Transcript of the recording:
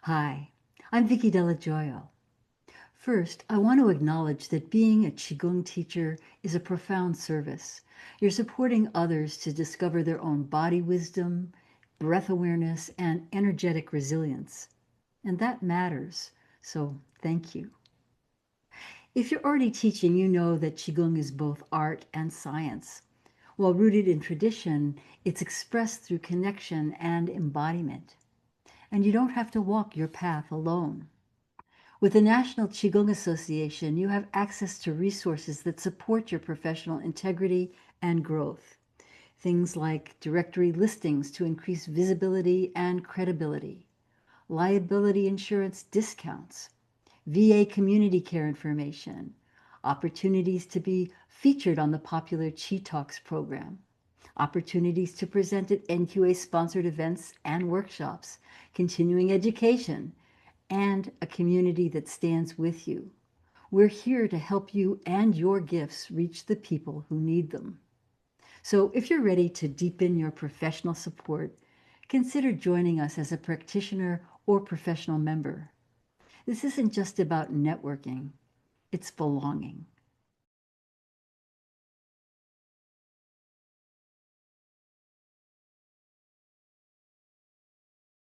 Hi, I'm Vicky Delajoyo. First, I want to acknowledge that being a Qigong teacher is a profound service. You're supporting others to discover their own body wisdom, breath awareness, and energetic resilience. And that matters. So, thank you. If you're already teaching, you know that Qigong is both art and science. While rooted in tradition, it's expressed through connection and embodiment. And you don't have to walk your path alone. With the National Qigong Association, you have access to resources that support your professional integrity and growth. Things like directory listings to increase visibility and credibility, liability insurance discounts, VA community care information, opportunities to be featured on the popular Qi Talks program, opportunities to present at NQA-sponsored events and workshops, continuing education, and a community that stands with you. We're here to help you and your gifts reach the people who need them. So if you're ready to deepen your professional support, consider joining us as a practitioner or professional member. This isn't just about networking, it's belonging.